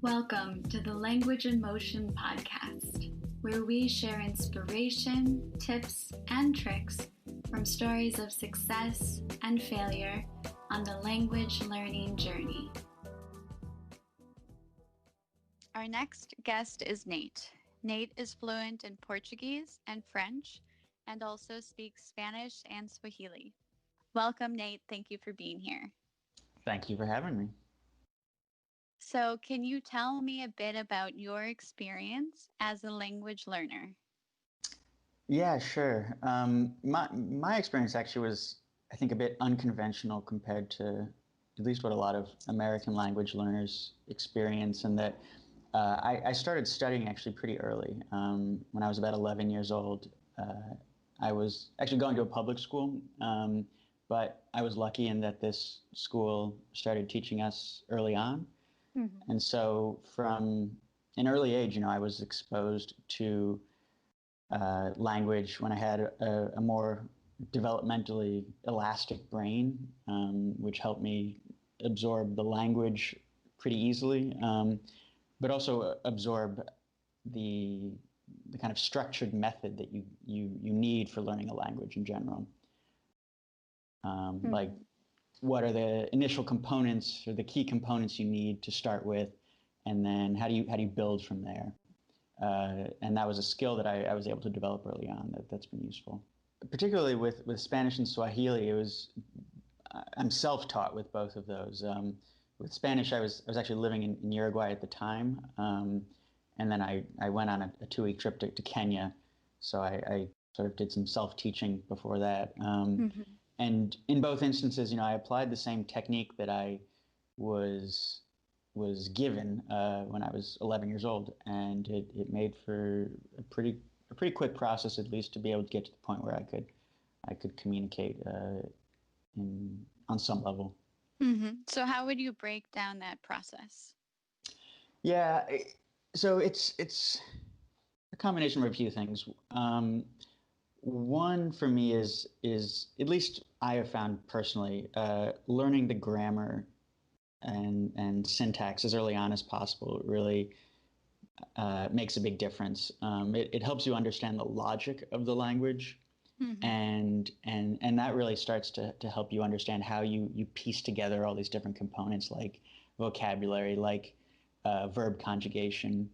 Welcome to the Language in Motion podcast, where we share inspiration, tips, and tricks from stories of success and failure on the language learning journey. Our next guest is Nate. Nate is fluent in Portuguese and French and also speaks Spanish and Swahili. Welcome, Nate. Thank you for being here. Thank you for having me. So, can you tell me a bit about your experience as a language learner? Yeah, sure. My experience actually was, I think, a bit unconventional compared to at least what a lot of American language learners experience, in that I started studying actually pretty early. When I was about 11 years old, I was actually going to a public school, but I was lucky in that this school started teaching us early on. Mm-hmm. And so from an early age, I was exposed to language when I had a more developmentally elastic brain, which helped me absorb the language pretty easily, but also absorb the kind of structured method that you need for learning a language in general. Like, what are the initial components or the key components you need to start with, and then how do you build from there? And that was a skill that I was able to develop early on that's been useful. Particularly with Spanish and Swahili, I'm self-taught with both of those. With Spanish, I was actually living in Uruguay at the time, and then I went on a 2-week trip to Kenya, so I sort of did some self-teaching before that. And in both instances, I applied the same technique that I was given when I was 11 years old, and it made for a pretty quick process, at least, to be able to get to the point where I could communicate on some level. Mm-hmm. So how would you break down that process? Yeah, so it's a combination of a few things. One for me is at least I have found personally, learning the grammar and syntax as early on as possible really makes a big difference. It helps you understand the logic of the language, and that really starts to help you understand how you piece together all these different components, like vocabulary, like verb conjugation.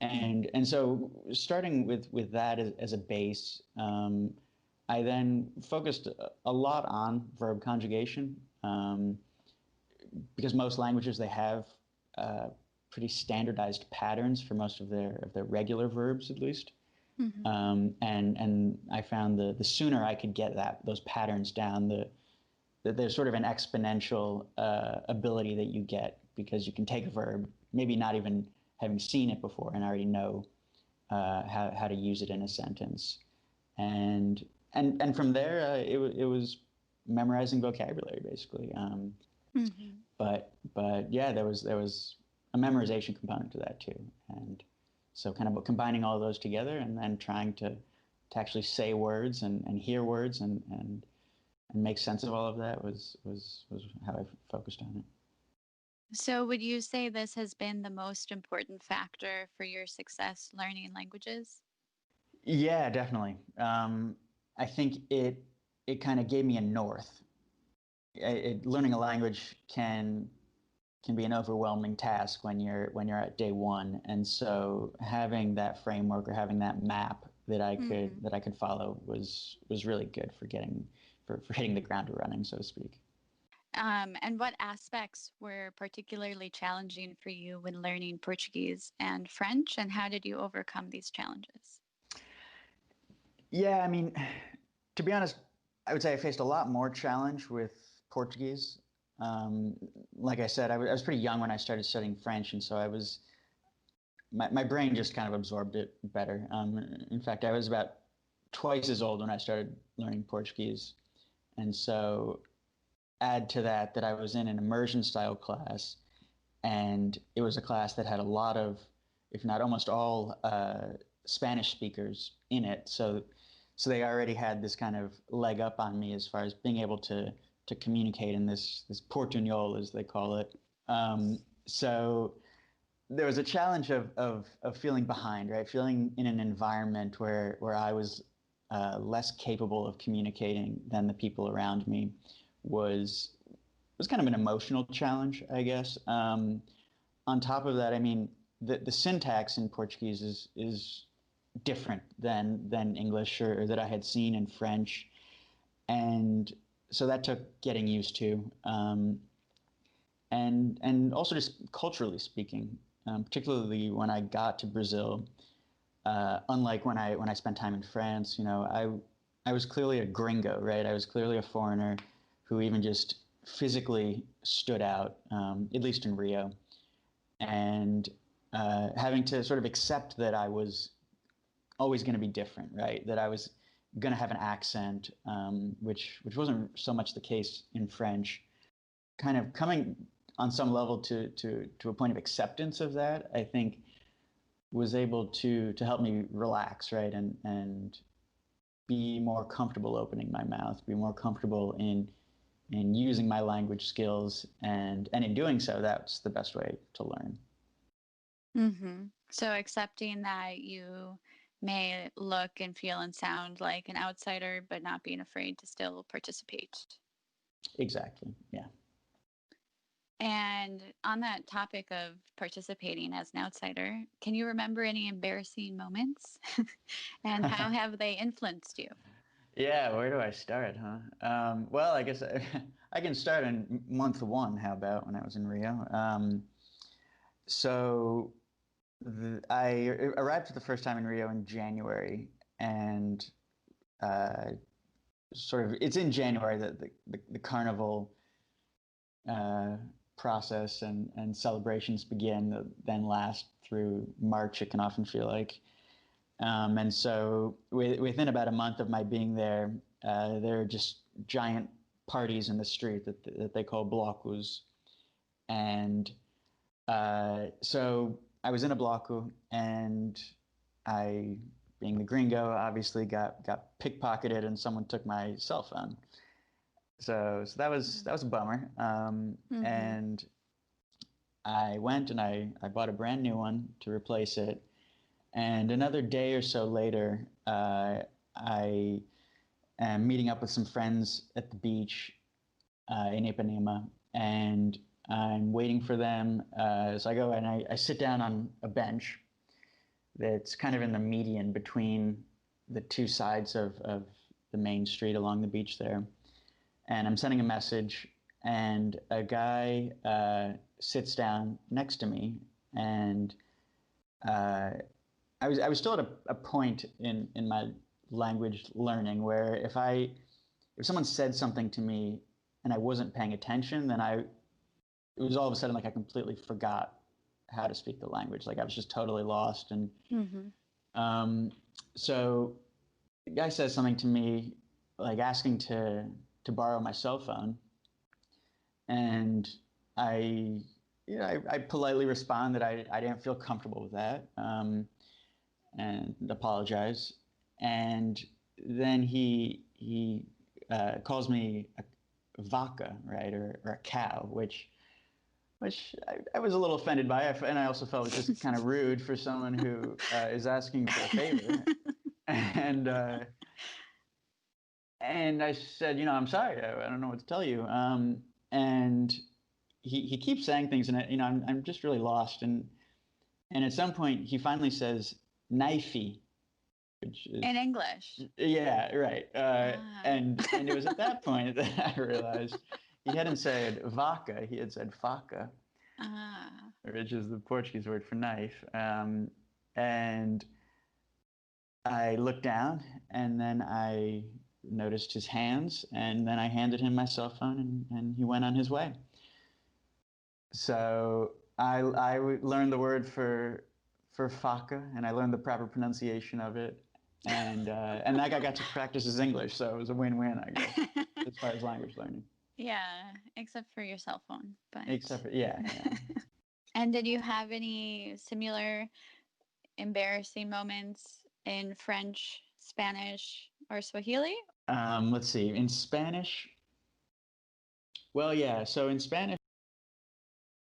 And so starting with that as a base, I then focused a lot on verb conjugation, because most languages, they have pretty standardized patterns for most of their regular verbs, at least. And I found the sooner I could get those patterns down, there's sort of an exponential ability that you get, because you can take a verb, maybe not even having seen it before, and already know how to use it in a sentence, and from there it was memorizing vocabulary, basically. But yeah, there was a memorization component to that too, and so kind of combining all of those together, and then trying to actually say words and hear words and make sense of all of that was how I focused on it. So would you say this has been the most important factor for your success learning languages? Yeah, definitely. I think it kind of gave me a north. Learning a language can be an overwhelming task when you're at day one, and so having that framework or having that map that I could follow was really good for hitting the ground running, so to speak. And what aspects were particularly challenging for you when learning Portuguese and French, and how did you overcome these challenges? Yeah, I mean, to be honest, I would say I faced a lot more challenge with Portuguese. Like I said, I was pretty young when I started studying French, and so my brain just kind of absorbed it better. In fact, I was about twice as old when I started learning Portuguese, and so add to that I was in an immersion style class, and it was a class that had a lot of, if not almost all, Spanish speakers in it. So they already had this kind of leg up on me as far as being able to communicate in this portuñol, as they call it. So there was a challenge of feeling behind, right? Feeling in an environment where I was less capable of communicating than the people around me was kind of an emotional challenge, I guess. On top of that, I mean, the syntax in Portuguese is different than English or that I had seen in French, and so that took getting used to. And also just culturally speaking, particularly when I got to Brazil, unlike when I spent time in France, you know, I was clearly a gringo, right? I was clearly a foreigner who even just physically stood out, at least in Rio, and having to sort of accept that I was always going to be different, right? That I was going to have an accent, which wasn't so much the case in French. Kind of coming on some level to a point of acceptance of that, I think was able to help me relax, right, and be more comfortable opening my mouth, be more comfortable in using my language skills, and in doing so, that's the best way to learn. Mm-hmm. So accepting that you may look and feel and sound like an outsider, but not being afraid to still participate. Exactly. Yeah. And on that topic of participating as an outsider, can you remember any embarrassing moments? And how have they influenced you? Yeah, where do I start, huh? Well, I guess I can start in month one. How about when I was in Rio? So I arrived for the first time in Rio in January, and uh, sort of it's in January that the carnival uh, process and celebrations begin that then last through March. It can often feel like. And so within about a month of my being there, there are just giant parties in the street that they call blocos. And so I was in a bloco, and I, being the gringo, obviously got pickpocketed, and someone took my cell phone. So that was a bummer. And I went and I bought a brand new one to replace it. And another day or so later, I am meeting up with some friends at the beach in Ipanema, and I'm waiting for them. So I go and I sit down on a bench that's kind of in the median between the two sides of the main street along the beach there. And I'm sending a message, and a guy sits down next to me, and I was still at a point in my language learning where if someone said something to me and I wasn't paying attention, then it was all of a sudden like I completely forgot how to speak the language. Like I was just totally lost. And so the guy says something to me, like asking to borrow my cell phone, and I politely respond that I didn't feel comfortable with that. And apologize. And then he calls me a vaca, right, or a cow, which I was a little offended by, and I also felt it was just kind of rude for someone who is asking for a favor. And and I said, you know, I'm sorry, I don't know what to tell you. And he keeps saying things, and you know, I'm just really lost. And at some point, he finally says, "knifey," which is in English. Yeah, right. And it was at that point that I realized he hadn't said vaca, he had said faca, which is the Portuguese word for knife. And I looked down, and then I noticed his hands, and then I handed him my cell phone, and he went on his way. So I learned the word for faca, and I learned the proper pronunciation of it, and that guy got to practice his English, so it was a win-win, I guess, as far as language learning. Yeah, except for your cell phone, but Except for yeah. And did you have any similar embarrassing moments in French, Spanish, or Swahili? Let's see. In Spanish, well, yeah. So in Spanish,